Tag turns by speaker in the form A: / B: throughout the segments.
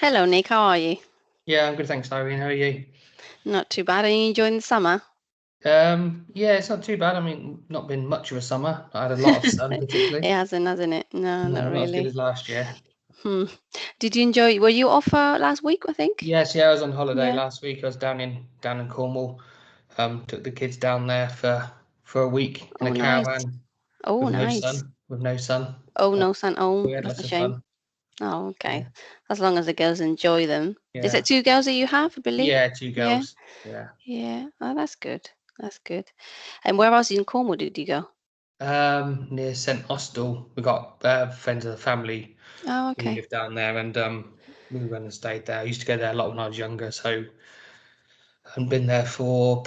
A: Hello, Nick. How are you?
B: Yeah, I'm good, thanks, Irene. How are you?
A: Not too bad. Are you enjoying the summer?
B: Yeah, it's not too bad. I mean, not been much of a summer. I had a lot of sun,
A: It
B: particularly.
A: hasn't it? No, not
B: No, not as good
A: really.
B: as last year.
A: Hmm. Did you enjoy? Were you off last week? I think.
B: Yes, yeah, I was on holiday
A: Yeah.
B: last week. I was down in Cornwall. Took the kids down there for a week in a
A: Oh, nice.
B: caravan
A: Oh,
B: with no
A: nice.
B: sun. With no sun.
A: Oh,
B: Uh,
A: no sun. Oh,
B: we had
A: that's a
B: lots of
A: shame.
B: fun.
A: Oh, okay.
B: Yeah,
A: As long as the girls enjoy them. Is it
B: yeah,
A: two girls that you have? I believe.
B: yeah. Two
A: Yeah.
B: girls. Yeah.
A: Yeah. Oh, that's good. That's good. And where else in Cornwall did you go?
B: Near St Austell, we got friends of the family
A: Oh,
B: who
A: okay.
B: live down there, and we went and stayed there. I used to go there a lot when I was younger, so I hadn't been there for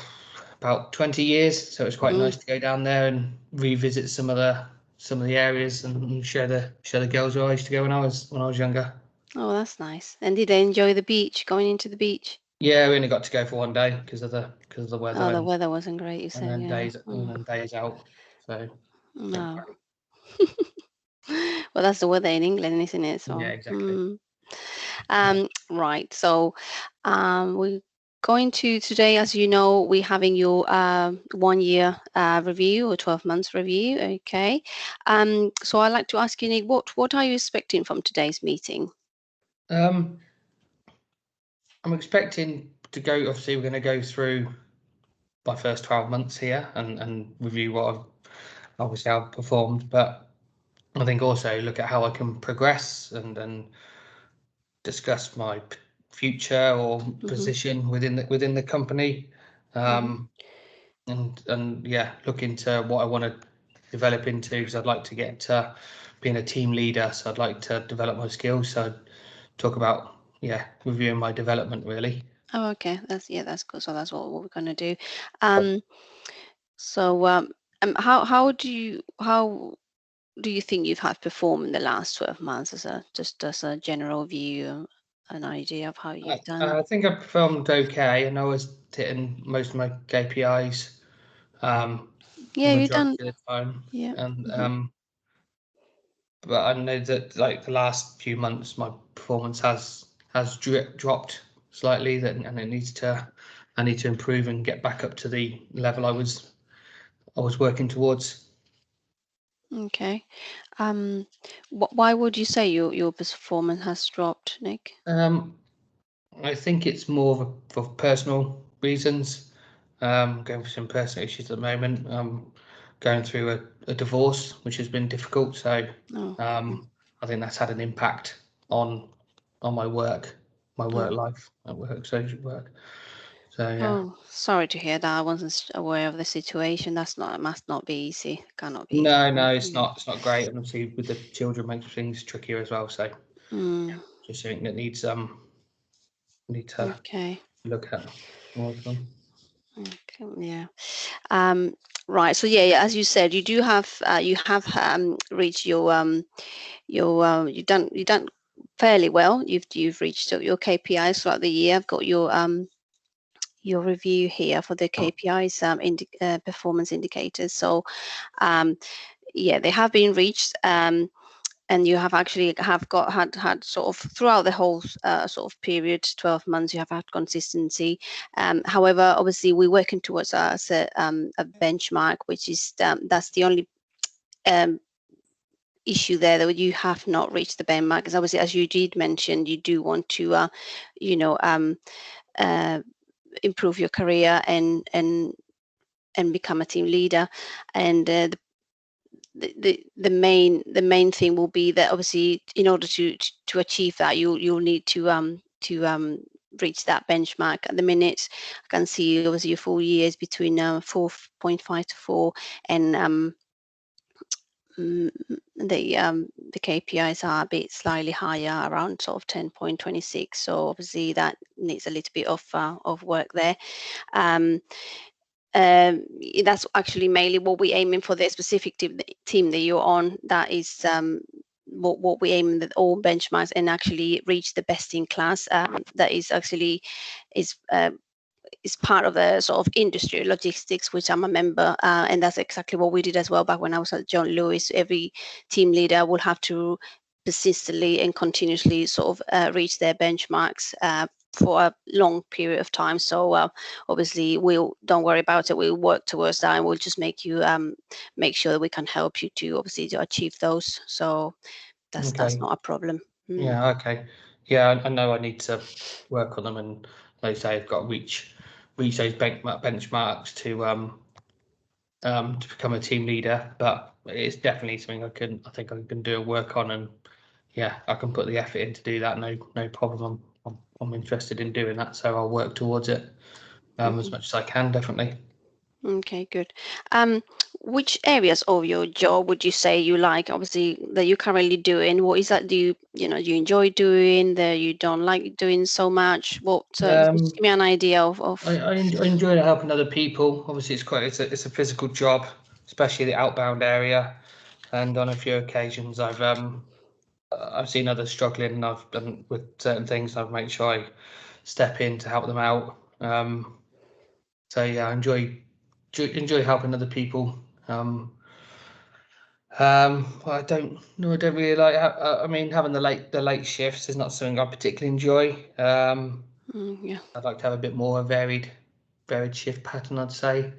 B: about 20 years. So it was quite
A: Mm.
B: nice to go down there and revisit some of the areas and show the girls where I used to go when I was younger.
A: Oh, that's nice. And did they enjoy the beach? Going into the beach?
B: Yeah, we only got to go for one day because of the weather
A: Oh, the
B: and
A: weather wasn't great. You
B: and
A: said,
B: then
A: yeah.
B: days and
A: Mm.
B: then days out. So not
A: No.
B: great.
A: Well, that's the weather in England, isn't it?
B: Yeah,
A: So,
B: exactly. Yeah.
A: right. So, we're going to today, as you know, we're having your 1 year review or 12 months review. Okay. So I'd like to ask you, Nick, what are you expecting from today's meeting?
B: Um, I'm expecting to go. Obviously, we're going to go through my first 12 months here and review what I've performed, but I think also look at how I can progress and discuss my future or
A: Hmm.
B: position within the company,
A: Hmm.
B: um, and yeah, look into what I want to develop into because I'd like to get to being a team leader. So I'd like to develop my skills. So I'd talk about reviewing my development really.
A: Oh, okay. That's good. So that's what we're gonna do. Um, so how do you think you've had performed in the last 12 months as a general view, an idea of how
B: I,
A: you've done?
B: I think I performed okay, and I was hitting most of my KPIs the
A: Yeah, you've done.
B: majority of the time.
A: Yeah.
B: And
A: Hmm.
B: but I know that like the last few months, my performance has dropped slightly. And I need to improve and get back up to the level I was working towards.
A: Okay. Um, why would you say your performance has dropped, Nick?
B: Um, I think it's more for personal reasons. Going through some personal issues at the moment. Going through a divorce, which has been difficult. So
A: Oh,
B: I think that's had an impact on on my work
A: oh,
B: life, at work, social work. So yeah.
A: oh. Sorry to hear that. I wasn't aware of the situation. Must not be easy. Cannot be easy.
B: No,
A: No.
B: no, it's
A: Mm.
B: not. It's not great, and obviously with the children makes things trickier as well. So yeah,
A: Mm.
B: just something that need to
A: Okay.
B: look at and work on.
A: Okay. Yeah. Um, right. So yeah, as you said, you have reached you've done fairly well. You've reached your KPIs throughout the year. I've got your review here for the KPIs, performance indicators. So yeah, they have been reached. And you have actually have got had sort of throughout the whole sort of period, 12 months, you have had consistency. However, obviously we're working towards a benchmark, which is that's the only um, issue there, that you have not reached the benchmark, because obviously, as you did mention, you do want to you know uh, improve your career and become a team leader. And the main thing will be that obviously, in order to achieve that, you'll need to reach that benchmark. At the minute, I can see obviously your 4 years between 4.5 to 4, and mm, the KPIs are a bit slightly higher, around sort of 10.26. So obviously that needs a little bit of work there. Um, that's actually mainly what we're aiming for, the specific team that you're on. That is what we aim at all benchmarks, and actually reach the best in class. That is actually is uh, is part of the sort of industry logistics, which I'm a member, and that's exactly what we did as well back when I was at John Lewis. Every team leader will have to persistently and continuously sort of reach their benchmarks for a long period of time. So obviously, don't worry about it. We'll work towards that, and we'll just make you make sure that we can help you to obviously to achieve those. So that's not a problem.
B: Yeah, okay. Yeah, I know I need to work on them, and like I say, I've got to reach those benchmarks to become a team leader. But it's definitely something I think I can do a work on, and yeah, I can put the effort in to do that. No problem. I'm interested in doing that, so I'll work towards it as much as I can, definitely.
A: Okay, good. Which areas of your job would you say you like? Obviously, that you're currently doing. What is that? Do you enjoy doing that you don't like doing so much? What? Just give me an idea of.
B: I enjoy helping other people. Obviously, it's a physical job, especially the outbound area, and on a few occasions I've seen others struggling, and I've done with certain things. I've made sure I step in to help them out. So yeah, I enjoy helping other people. I don't really like. I mean, having the late shifts is not something I particularly enjoy.
A: Yeah.
B: I'd like to have a bit more varied shift pattern, I'd say.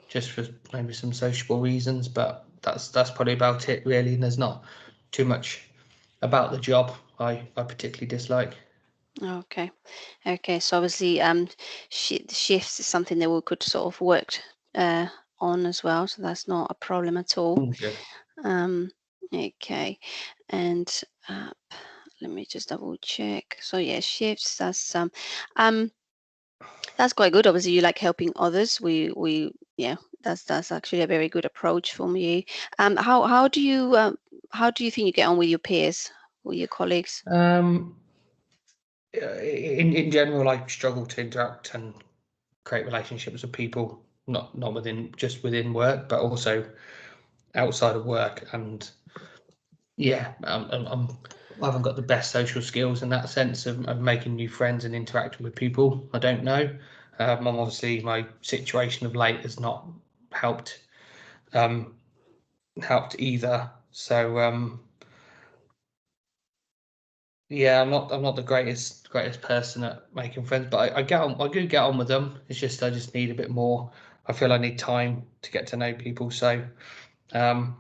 B: Just for maybe some sociable reasons, but that's probably about it, really. And there's not too much about the job I particularly dislike.
A: Okay. Okay. So obviously, shifts is something that we could sort of work uh, on as well. So that's not a problem at all.
B: Good.
A: Um, okay. And uh, let me just double check. So yeah, shifts. Um, that's quite good. Obviously, you like helping others. Yeah, that's actually a very good approach from you. How do you think you get on with your peers, with your colleagues?
B: In general, I struggle to interact and create relationships with people, not within work, but also outside of work. And yeah, I haven't got the best social skills in that sense of making new friends and interacting with people I don't know. Obviously, my situation of late has not helped helped either. So yeah, I'm not the greatest person at making friends, but I do get on with them. It's just I just need a bit more. I feel I need time to get to know people. So but I'm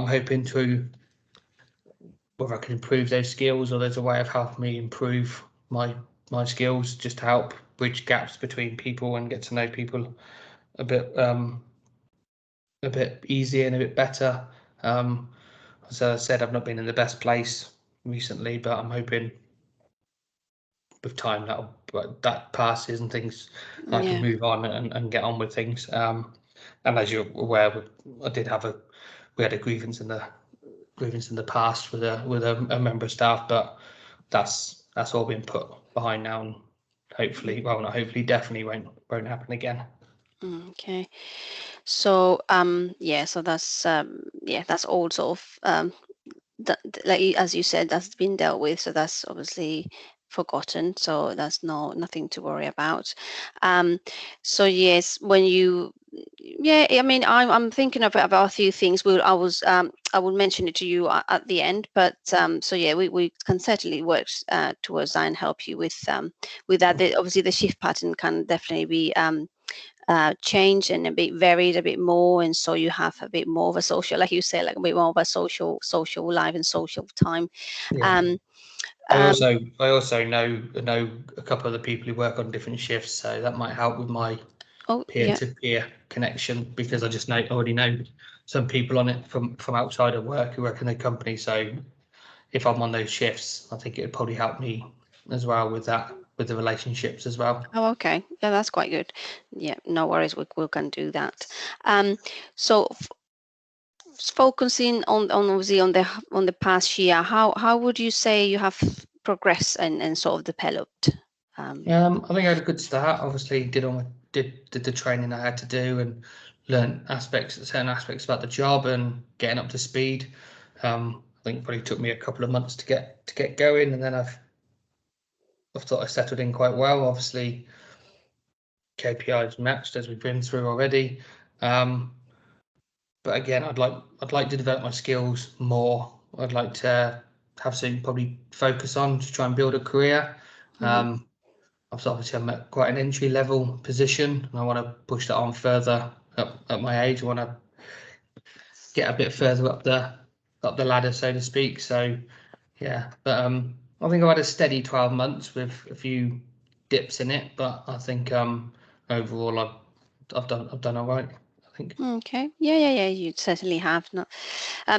B: hoping to whether I can improve those skills or there's a way of helping me improve my skills just to help bridge gaps between people and get to know people a bit easier and a bit better. As I said, I've not been in the best place recently, but I'm hoping with time that passes and things I can
A: Yeah.
B: move on and get on with things. And as you're aware, I did have we had a grievance in the past with a member of staff, but that's all been put behind now, and hopefully, well, not hopefully, definitely won't happen again.
A: Okay. So yeah, so that's all sort of like as you said, that's been dealt with. So that's obviously forgotten. So that's nothing to worry about. Um, so yes, when you yeah, I mean, I'm thinking about a few things. I will mention it to you at the end, but so yeah, we can certainly work towards that and help you with that. Obviously, the shift pattern can definitely be change and a bit varied a bit more, and so you have a bit more of a social, like you say, like a bit more of a social life and social time.
B: Yeah.
A: um,
B: I
A: um
B: also know a couple of the people who work on different shifts, so that might help with my
A: oh yeah.
B: peer-to-peer connection because I just already know some people on it from outside of work who work in the company. So if I'm on those shifts, I think it would probably help me as well with that, with the relationships as well.
A: Oh, okay, yeah, that's quite good. Yeah, no worries, we can do that. So focusing on obviously on the past year, how would you say you have progressed and sort of developed?
B: I think I had a good start. Obviously, did the training I had to do and learn certain aspects about the job and getting up to speed. I think it probably took me a couple of months to get going, and then I've thought I settled in quite well. Obviously, KPIs matched as we've been through already. But again, I'd like to develop my skills more I'd like to have something probably focus on to try and build a career. Obviously I'm at quite an entry level position, and I want to push that on further up at my age. I want to get a bit further up the ladder, so to speak. So yeah, but I think I've had a steady 12 months with a few dips in it, but I think overall I've done all right, I think.
A: Okay. Yeah. You certainly have. Not.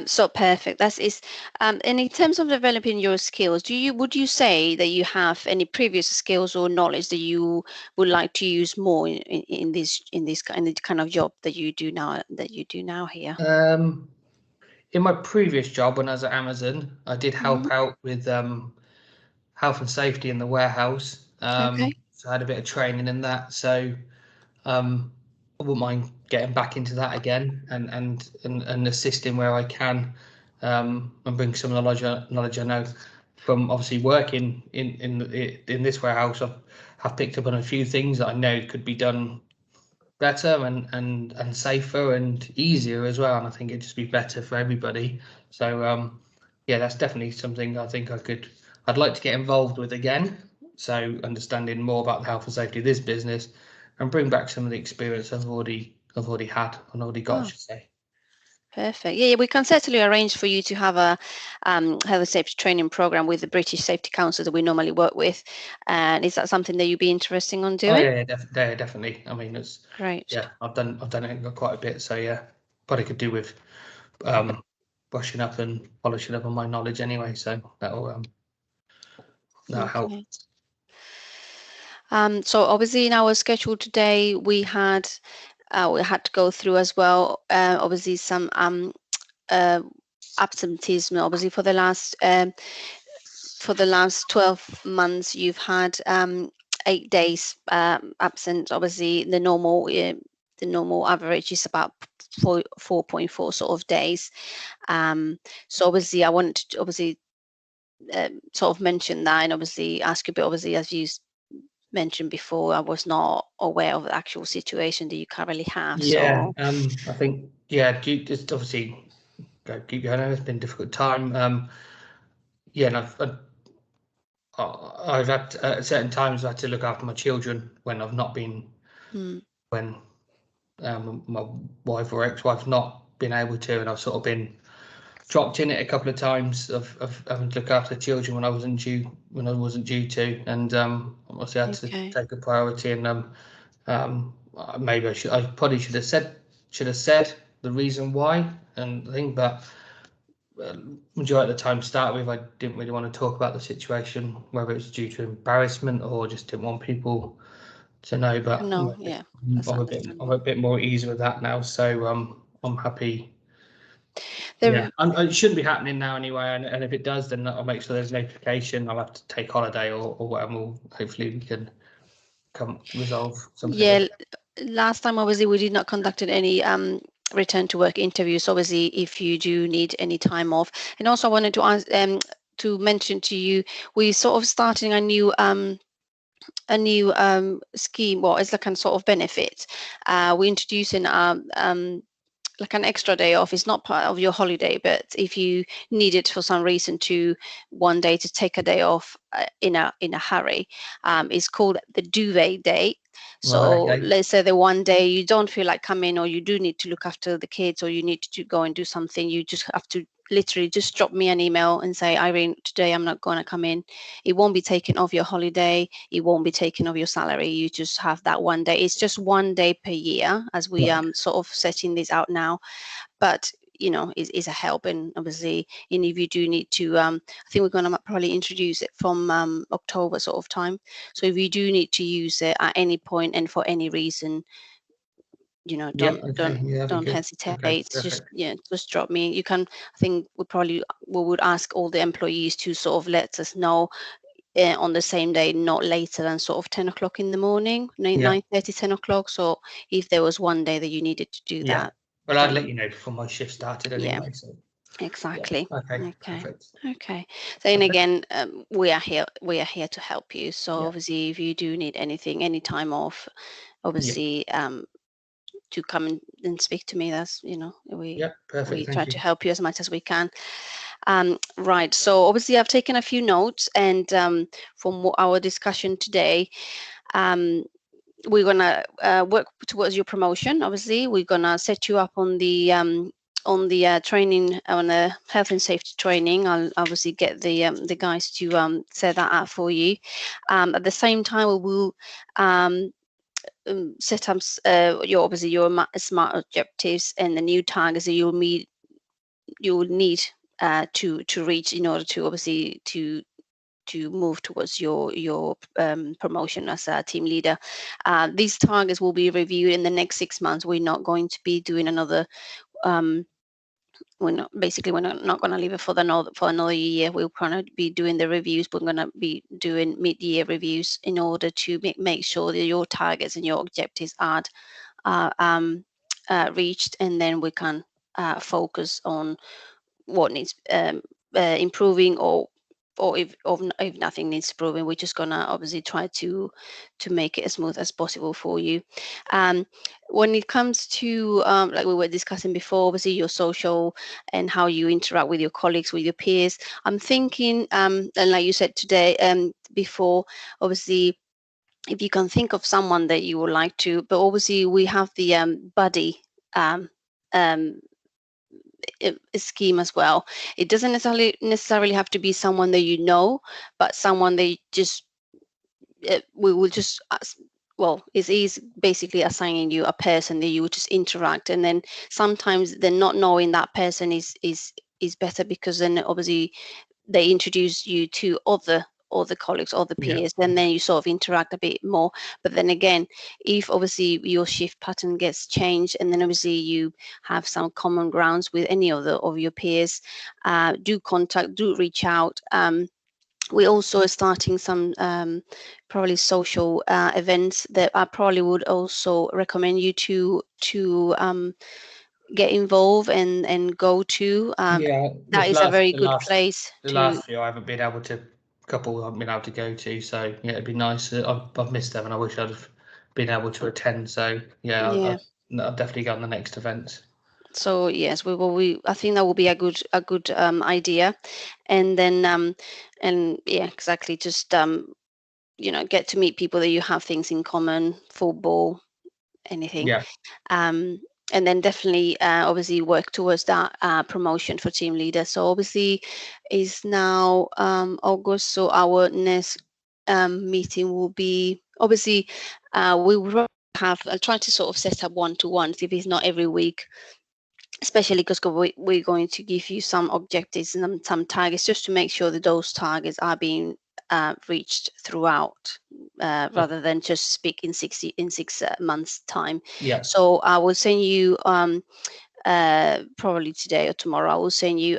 A: So perfect. That is. And in terms of developing your skills, would you say that you have any previous skills or knowledge that you would like to use more in this kind of job that you do now here?
B: In my previous job when I was at Amazon, I did
A: Hmm.
B: help out with health and safety in the warehouse.
A: Okay.
B: So I had a bit of training in that. So I wouldn't mind getting back into that again and assisting where I can, and bring some knowledge I know from obviously working in this warehouse. I've picked up on a few things that I know could be done better and safer and easier as well. And I think it'd just be better for everybody. So yeah, that's definitely something I think I'd like to get involved with again. So understanding more about the health and safety of this business and bring back some of the experience I've already had and already got, I
A: Oh,
B: should say.
A: perfect. Yeah, we can certainly arrange for you to have a health and safety training program with the British Safety Council that we normally work with. And is that something that you'd be interested on
B: Oh
A: doing?
B: yeah, definitely. I mean,
A: Great.
B: I've done it quite a bit. So yeah, probably could do with brushing up and polishing up on my knowledge anyway. So that'll help.
A: Okay. So obviously in our schedule today, we had to go through as well, obviously some uh, absenteeism. Obviously for the last 12 months, you've had 8 days absent. Obviously, the normal average is about 4.4 sort of days. So obviously, I wanted to sort of mention that, and obviously ask you, but obviously, as you mentioned before, I was not aware of the actual situation that you currently have.
B: Yeah,
A: So,
B: I think just obviously keep going. It's been a difficult time. Yeah, and I've had at certain times I had to look after my children when I've not been when my wife or ex-wife's not been able to, and I've sort of been dropped in it a couple of times of having to look after children when I wasn't due to, and obviously I had to
A: okay.
B: take a priority, and maybe I probably should have said the reason why and thing, but majority of the time to start with, I didn't really want to talk about the situation, whether it's due to embarrassment or just didn't want people to know. But
A: No, yeah, that's
B: I'm a
A: understandable.
B: bit more at ease with that now, so I'm happy. Yeah,
A: There,
B: it shouldn't be happening now anyway, and if it does, then I'll make sure there's notification. I'll have to take holiday or whatever. Hopefully, we can resolve something with
A: yeah,
B: it.
A: last time obviously we did not conducted any return to work interviews. Obviously, if you do need any time off, and also I wanted to ask to mention to you, we sort of starting a new scheme. Well, it's like a sort of benefit. We're introducing like an extra day off. Is not part of your holiday, but if you need it for some reason to one day to take a day off in a hurry, it's called the duvet day.
B: Right.
A: So
B: Okay.
A: let's say the one day you don't feel like coming, or you do need to look after the kids, or you need to go and do something, you just have to literally just drop me an email and say, Irene, today I'm not going to come in. It won't be taken off your holiday. It won't be taken off your salary. You just have that one day. It's just one day per year, as we
B: Right.
A: sort of setting this out now. But is a help, and obviously, and if you do need to, I think we're going to probably introduce it from October sort of time. So if you do need to use it at any point and for any reason,
B: Yeah. Okay. Yeah, that'd be
A: don't
B: good. Okay.
A: hesitate. Just
B: Perfect.
A: just drop me. You can. I think we would ask all the employees to sort of let us know on the same day, not later than sort of 10 o'clock in the morning,
B: Yeah.
A: 9:30, 10 o'clock. So if there was one day that you needed to do
B: Yeah.
A: that,
B: Well, I'd let
A: then
B: you know before my shift started
A: yeah,
B: anyway. So yeah.
A: exactly.
B: Okay.
A: Okay.
B: Perfect.
A: Okay. Then
B: Okay.
A: again, we are here. We are here to help you. So
B: Yeah.
A: obviously, if you do need anything, any time off,
B: Yeah.
A: obviously, to come and speak to me. That's
B: Yeah. Perfect.
A: we try
B: Thank
A: to
B: you.
A: help you as much as we can. Right. So obviously, I've taken a few notes, and from our discussion today, we're gonna work towards your promotion. Obviously, we're gonna set you up on the training, on the health and safety training. I'll obviously get the guys to set that up for you. At the same time, we will set up your obviously your smart objectives and the new targets that you'll need to reach in order to obviously to move towards your promotion as a team leader. These targets will be reviewed in the next 6 months. We're not going to be doing another. We're not going to leave it for another year. We're going to be doing the reviews. We're going to be doing mid-year reviews in order to make sure that your targets and your objectives are reached, and then we can focus on what needs improving, or if nothing needs improving, we're just gonna obviously try to make it as smooth as possible for you. When it comes to like we were discussing before, obviously your social and how you interact with your colleagues, with your peers, I'm thinking, and like you said today, before, obviously, if you can think of someone that you would like to, but obviously we have the buddy um, um, scheme as well. It doesn't necessarily have to be someone that you know, but someone that you just we will just well, is basically assigning you a person that you would just interact, and then sometimes the not knowing that person is better, because then obviously they introduce you to other colleagues, other
B: Yeah.
A: peers, and then you sort of interact a bit more. But then again, if obviously your shift pattern gets changed, and then obviously you have some common grounds with any other of your peers, do reach out. We also are starting some probably social events that I probably would also recommend you to get involved and go to.
B: Yeah,
A: That is a very good place
B: the
A: to.
B: last few I haven't been able to, couple I haven't been able to go to, so yeah, it'd be nice. I've missed them, and I wish I'd have been able to attend. So yeah,
A: Yeah.
B: I'll definitely go on the next events.
A: So yes, we will. I think that will be a good idea, and then and yeah, exactly. Just get to meet people that you have things in common, football, anything.
B: Yeah.
A: um, and then definitely obviously work towards that promotion for team leader. So obviously is now August, so our next meeting will be obviously we will have, I'll try to sort of set up one-to-ones if it's not every week, especially because we're going to give you some objectives and some targets, just to make sure that those targets are being reached throughout, rather than just speak in 6 months time.
B: Yeah.
A: So I will send you probably today or tomorrow, I will send you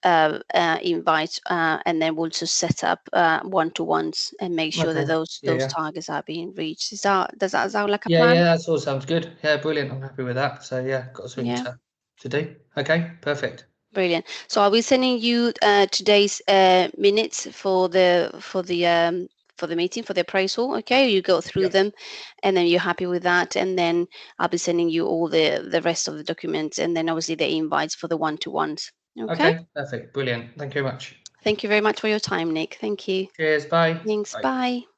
A: invite, and then we'll just set up one-to-ones and make sure that
B: Okay.
A: those
B: Yeah, yeah.
A: targets are being reached. Does that sound like a
B: Yeah,
A: plan?
B: yeah, that all sounds good. Yeah, brilliant. I'm happy with that. So yeah, got something
A: Yeah.
B: to do. Okay, perfect.
A: Brilliant. So I'll be sending you today's minutes for the meeting, for the appraisal. Okay, you go through
B: Yeah.
A: them, and then you're happy with that, and then I'll be sending you all the rest of the documents, and then obviously the invites for the one-to-ones. Okay.
B: Okay, perfect. Brilliant. Thank you very much.
A: Thank you very much for your time, Nick. Thank you.
B: Cheers. Bye.
A: Thanks.
B: Bye.
A: Bye.